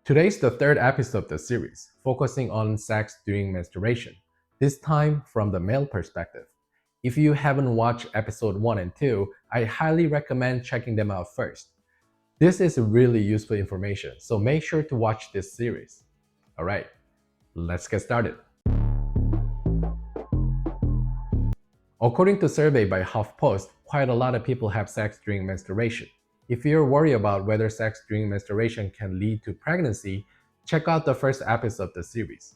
Today's the third episode of the series, focusing on sex during menstruation, this time from the male perspective. If you haven't watched episode 1 and 2, I highly recommend checking them out first. This is really useful information, so make sure to watch this series. Alright, let's get started. According to a survey by HuffPost, quite a lot of people have sex during menstruation. If you're worried about whether sex during menstruation can lead to pregnancy, check out the first episode of the series.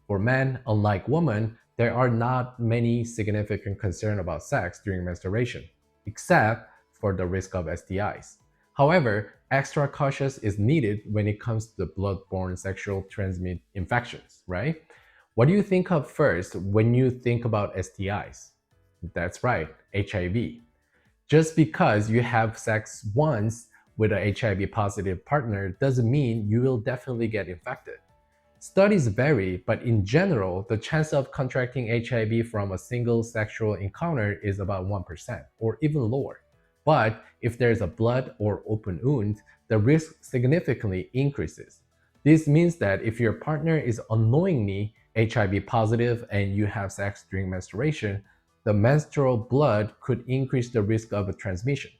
For men, unlike women, there are not many significant concerns about sex during menstruation, except for the risk of STIs. However, extra cautious is needed when it comes to the blood-borne sexual transmitted infections, right? What do you think of first when you think about STIs? That's right, HIV. Just because you have sex once with a HIV positive partner doesn't mean you will definitely get infected. Studies vary, but in general, the chance of contracting HIV from a single sexual encounter is about 1% or even lower. But if there is a blood or open wound, the risk significantly increases. This means that if your partner is unknowingly HIV positive and you have sex during menstruation, the menstrual blood could increase the risk of a transmission.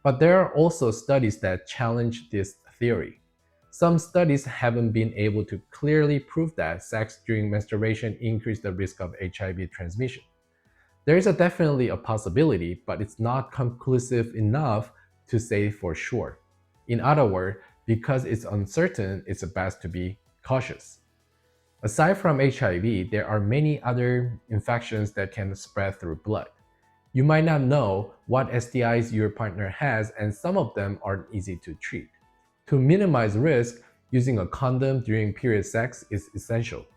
But there are also studies that challenge this theory. Some studies haven't been able to clearly prove that sex during menstruation increases the risk of HIV transmission. There is definitely a possibility, but it's not conclusive enough to say for sure. In other words, because it's uncertain, it's best to be cautious. Aside from HIV, there are many other infections that can spread through blood. You might not know what STIs your partner has, and some of them aren't easy to treat. To minimize risk, using a condom during period sex is essential.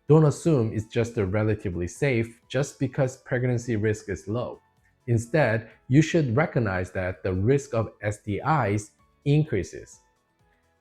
Don't assume it's just relatively safe just because pregnancy risk is low. Instead, you should recognize that the risk of STIs increases.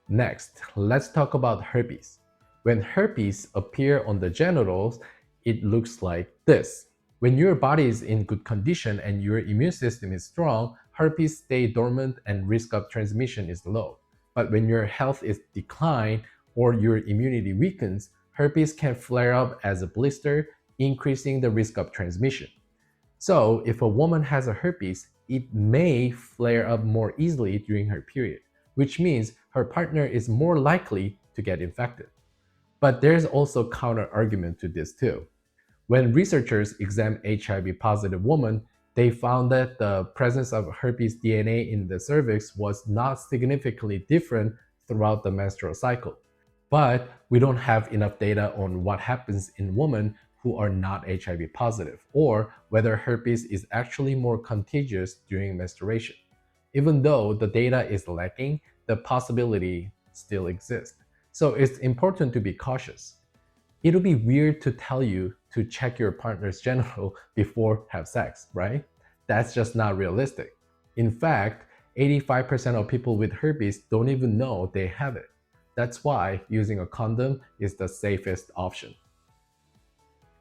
Next, let's talk about herpes. When herpes appear on the genitals, it looks like this. When your body is in good condition and your immune system is strong, herpes stay dormant and risk of transmission is low. But when your health is declined or your immunity weakens, herpes can flare up as a blister, increasing the risk of transmission. So, if a woman has a herpes, it may flare up more easily during her period, which means her partner is more likely to get infected. But there's also counter argument to this too. When researchers examined HIV positive women, they found that the presence of herpes DNA in the cervix was not significantly different throughout the menstrual cycle. But we don't have enough data on what happens in women who are not HIV positive, or whether herpes is actually more contagious during menstruation. Even though the data is lacking, the possibility still exists. So it's important to be cautious. It'll be weird to tell you to check your partner's genital before have sex, right? That's just not realistic. In fact, 85% of people with herpes don't even know they have it. That's why using a condom is the safest option.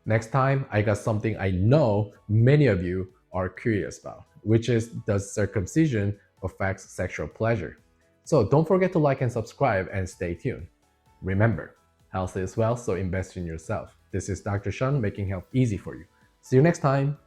Next time, I got something I know many of you are curious about, which is, does circumcision affect sexual pleasure? So don't forget to like and subscribe and stay tuned. Remember, health is wealth, so invest in yourself. This is Dr. Sean making health easy for you. See you next time.